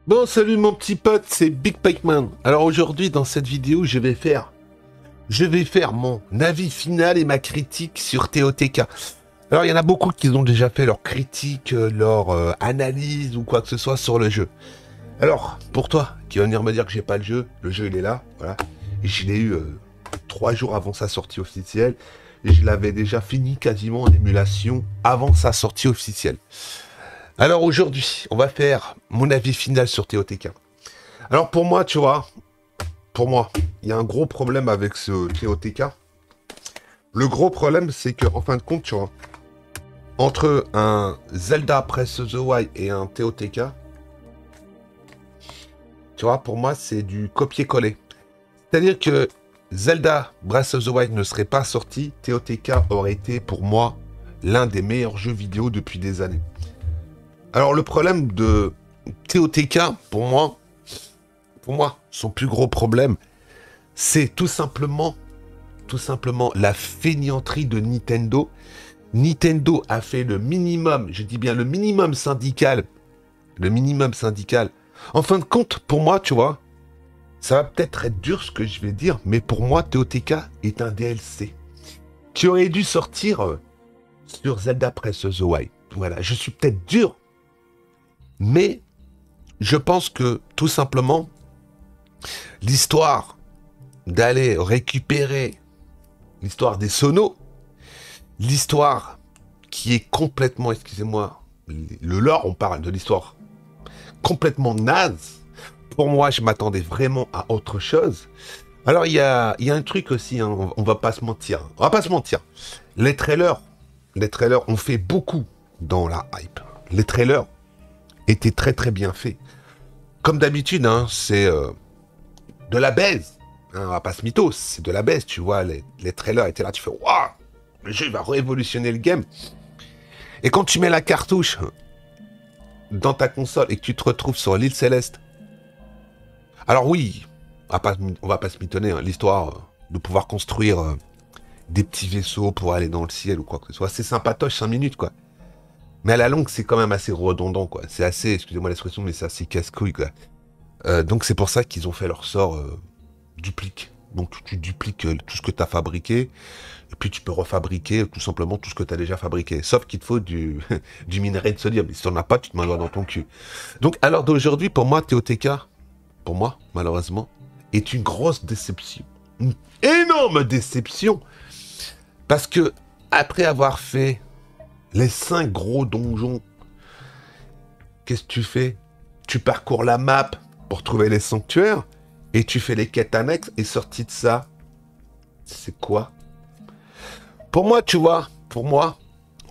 Bon, salut mon petit pote, c'est Big Pikeman. Alors aujourd'hui, dans cette vidéo, je vais faire mon avis final et ma critique sur TOTK. Alors, il y en a beaucoup qui ont déjà fait leur critique, leur analyse ou quoi que ce soit sur le jeu. Alors, pour toi, qui va venir me dire que j'ai pas le jeu il est là, voilà. Et je l'ai eu 3 jours avant sa sortie officielle. Et je l'avais déjà fini quasiment en émulation avant sa sortie officielle. Alors aujourd'hui, on va faire mon avis final sur TOTK. Alors pour moi, tu vois, il y a un gros problème avec ce TOTK. Le gros problème, c'est que en fin de compte, tu vois, entre un Zelda Breath of the Wild et un TOTK, tu vois, pour moi, c'est du copier-coller. C'est-à-dire que Zelda Breath of the Wild ne serait pas sorti, TOTK aurait été pour moi l'un des meilleurs jeux vidéo depuis des années. Alors le problème de TOTK, pour moi, son plus gros problème, c'est tout simplement la fainéanterie de Nintendo. Nintendo a fait le minimum, je dis bien le minimum syndical. En fin de compte, pour moi, tu vois, ça va peut-être être dur ce que je vais dire, mais pour moi, TOTK est un DLC qui aurait dû sortir sur Zelda Breath of the Wild. Voilà, je suis peut-être dur, mais je pense que tout simplement, l'histoire d'aller récupérer l'histoire des sonos, l'histoire qui est complètement, excusez-moi, le lore, on parle de l'histoire complètement naze. Pour moi, je m'attendais vraiment à autre chose. Alors, il y a un truc aussi, hein, on va pas se mentir. Les trailers ont fait beaucoup dans la hype. Les trailers étaient très très bien faits. Comme d'habitude, hein, c'est de la baise. Hein, on va pas se mytho, c'est de la baise, tu vois. Les trailers étaient là, tu fais waouh, le jeu va révolutionner le game. Et quand tu mets la cartouche dans ta console et que tu te retrouves sur l'île Céleste, alors oui, on va pas se mitonner, hein, l'histoire de pouvoir construire des petits vaisseaux pour aller dans le ciel ou quoi que ce soit, c'est sympatoche 5 minutes quoi. Mais à la longue, c'est quand même assez redondant quoi. C'est assez, excusez-moi l'expression, mais c'est assez casse-couille quoi. Donc c'est pour ça qu'ils ont fait leur sort duplique. Donc tu dupliques tout ce que tu as fabriqué, et puis tu peux refabriquer tout simplement tout ce que tu as déjà fabriqué. Sauf qu'il te faut du, du minerai de sodium. Si tu n'en as pas, tu te mets dans ton cul. Donc à l'heure d'aujourd'hui, pour moi, TOTK, pour moi, malheureusement, est une grosse déception. Une énorme déception. Parce que, après avoir fait les 5 gros donjons, qu'est-ce que tu fais? Tu parcours la map pour trouver les sanctuaires, et tu fais les quêtes annexes, et sorti de ça, c'est quoi? Pour moi, tu vois,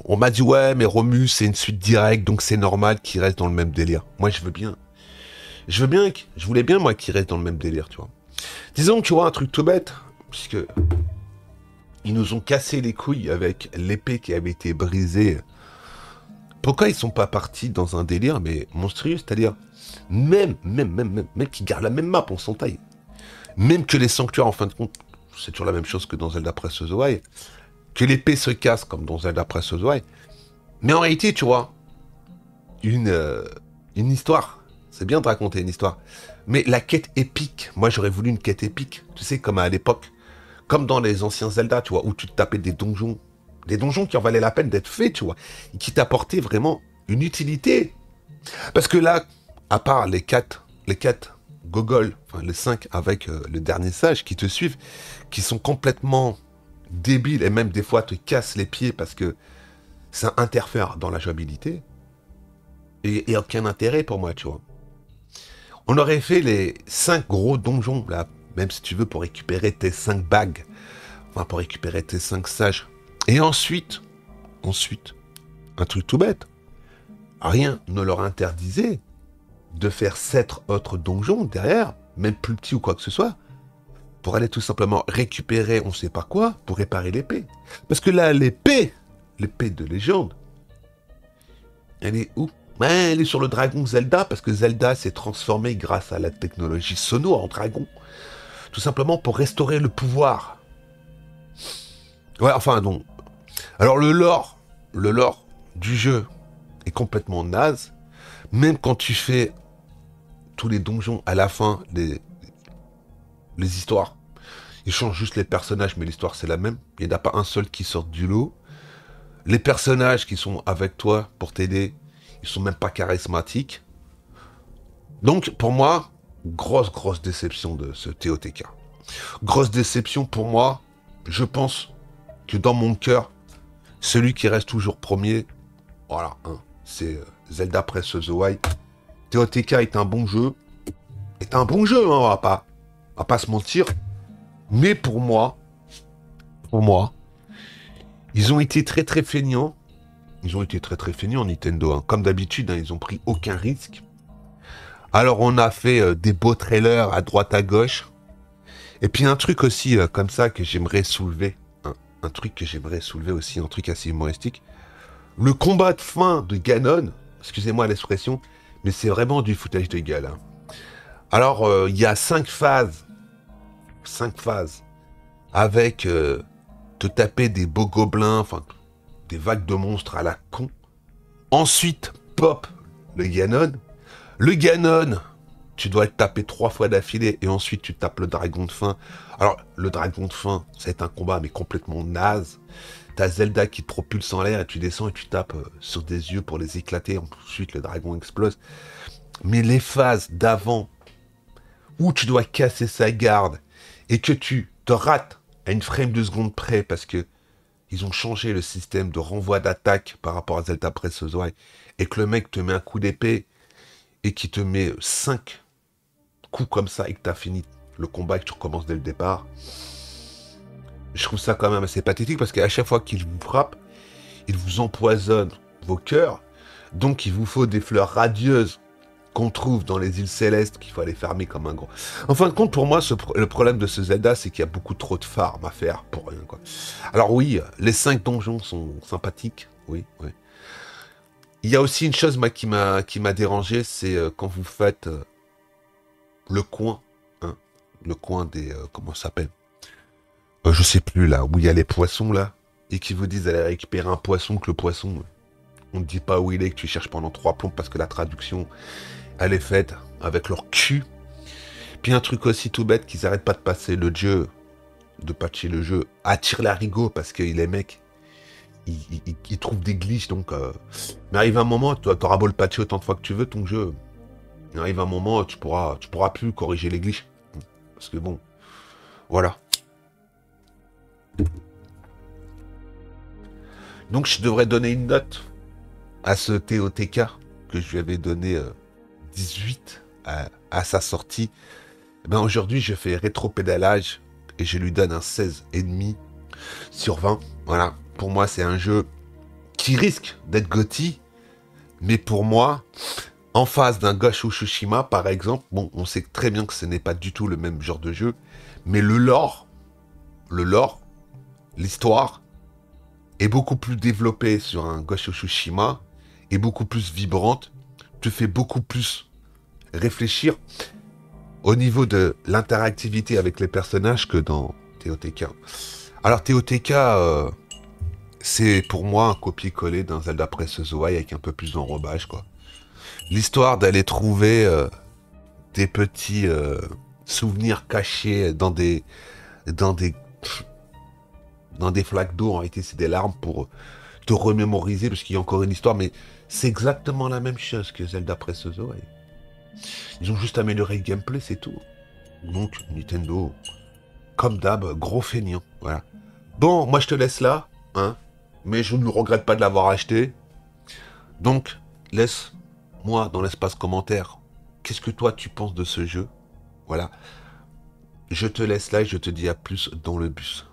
on m'a dit, ouais, mais Romus, c'est une suite directe, donc c'est normal qu'il reste dans le même délire. Moi, je voulais bien, moi, qu'il reste dans le même délire, tu vois. Disons que tu vois un truc tout bête, puisque ils nous ont cassé les couilles avec l'épée qui avait été brisée. Pourquoi ils sont pas partis dans un délire, mais monstrueux, c'est-à-dire, même qu'ils gardent la même map, on s'entaille. Même que les sanctuaires, en fin de compte, c'est toujours la même chose que dans Zelda Breath of the Wild, que l'épée se casse comme dans Zelda Breath of the Wild. Mais en réalité, tu vois, une histoire, c'est bien de raconter une histoire, mais la quête épique, moi j'aurais voulu une quête épique, tu sais, comme à l'époque, comme dans les anciens Zelda, tu vois, où tu te tapais des donjons qui en valaient la peine d'être faits, tu vois, et qui t'apportaient vraiment une utilité. Parce que là, à part les 4 Gogol, enfin les 5 avec le dernier sage qui te suivent, qui sont complètement débiles et même des fois te cassent les pieds parce que ça interfère dans la jouabilité, et aucun intérêt pour moi, tu vois. On aurait fait les 5 gros donjons, là, même si tu veux, pour récupérer tes 5 bagues, enfin pour récupérer tes 5 sages. Et ensuite, un truc tout bête, rien ne leur interdisait de faire 7 autres donjons derrière, même plus petits ou quoi que ce soit, pour aller tout simplement récupérer on sait pas quoi, pour réparer l'épée. Parce que là, l'épée de légende, elle est où? Ouais, elle est sur le dragon Zelda, parce que Zelda s'est transformé grâce à la technologie Sono en dragon. Tout simplement pour restaurer le pouvoir. Ouais, enfin, donc. Alors, le lore du jeu est complètement naze. Même quand tu fais tous les donjons, à la fin, les histoires, ils changent juste les personnages, mais l'histoire c'est la même. Il n'y en a pas un seul qui sort du lot. Les personnages qui sont avec toi pour t'aider, ils sont même pas charismatiques. Donc pour moi, grosse déception de ce TOTK. Grosse déception pour moi. Je pense que dans mon cœur, celui qui reste toujours premier, voilà, hein, c'est Zelda Breath of the Wild. TOTK est un bon jeu. Est un bon jeu, hein, on va pas se mentir. Mais pour moi, ils ont été très feignants. Ils ont été très feignants, Nintendo. Hein. Comme d'habitude, hein, ils ont pris aucun risque. Alors on a fait des beaux trailers à droite à gauche. Et puis un truc aussi comme ça que j'aimerais soulever. Hein. Un truc que j'aimerais soulever aussi, un truc assez humoristique. Le combat de fin de Ganon, excusez-moi l'expression, mais c'est vraiment du foutage de gueule. Hein. Alors il y a 5 phases. 5 phases. Avec te taper des beaux gobelins, enfin des vagues de monstres à la con. Ensuite, pop, le Ganon. Le Ganon, tu dois le taper 3 fois d'affilée et ensuite tu tapes le dragon de fin. Alors, le dragon de fin, ça va être un combat mais complètement naze. T'as Zelda qui te propulse en l'air et tu descends et tu tapes sur des yeux pour les éclater. Ensuite, le dragon explose. Mais les phases d'avant, où tu dois casser sa garde et que tu te rates à une frame de seconde près parce que ils ont changé le système de renvoi d'attaque par rapport à Zelda Breath of the Wild et que le mec te met un coup d'épée et qui te met 5 coups comme ça et que tu as fini le combat et que tu recommences dès le départ, je trouve ça quand même assez pathétique parce qu'à chaque fois qu'il vous frappe, il vous empoisonne vos cœurs. Donc il vous faut des fleurs radieuses qu'on trouve dans les îles célestes qu'il faut aller farmer comme un gros. En fin de compte, pour moi, le problème de ce Zelda, c'est qu'il y a beaucoup trop de farm à faire pour rien, quoi. Alors oui, les 5 donjons sont sympathiques, oui. Il y a aussi une chose moi, qui m'a dérangé, c'est quand vous faites le coin, hein, le coin des... comment ça s'appelle, je sais plus, là, où il y a les poissons, là, et qui vous disent d'aller récupérer un poisson, que le poisson, on ne dit pas où il est, que tu cherches pendant 3 plombs, parce que la traduction, elle est faite avec leur cul. Puis un truc aussi tout bête, qu'ils arrêtent pas de passer le jeu, de patcher le jeu, à tire-larigot, parce que les mecs, ils trouvent des glitches, donc... Mais arrive un moment, tu auras beau le patcher autant de fois que tu veux, ton jeu. Il arrive un moment, tu pourras plus corriger les glitches. Parce que bon, voilà. Donc je devrais donner une note à ce TOTK, que je lui avais donné 18 à sa sortie. Ben aujourd'hui, je fais rétro-pédalage et je lui donne un 16,5 sur 20. Voilà. Pour moi, c'est un jeu qui risque d'être GOTY, mais pour moi, en face d'un Ghost of Tsushima, par exemple, bon, on sait très bien que ce n'est pas du tout le même genre de jeu, mais le lore, l'histoire, est beaucoup plus développée sur un Ghost of Tsushima, est beaucoup plus vibrante, te fait beaucoup plus réfléchir au niveau de l'interactivité avec les personnages que dans TOTK. Alors TOTK... c'est pour moi un copier-coller d'un Zelda Breath of the Wild avec un peu plus d'enrobage, quoi. L'histoire d'aller trouver des petits souvenirs cachés dans des flaques d'eau, en réalité c'est des larmes pour te remémoriser, parce qu'il y a encore une histoire, mais c'est exactement la même chose que Zelda Breath of the Wild. Ils ont juste amélioré le gameplay, c'est tout. Donc Nintendo, comme d'hab, gros feignant, voilà. Bon, moi je te laisse là, hein. Mais je ne regrette pas de l'avoir acheté. Donc, laisse-moi dans l'espace commentaire, qu'est-ce que toi tu penses de ce jeu? Voilà. Je te laisse là et je te dis à plus dans le bus.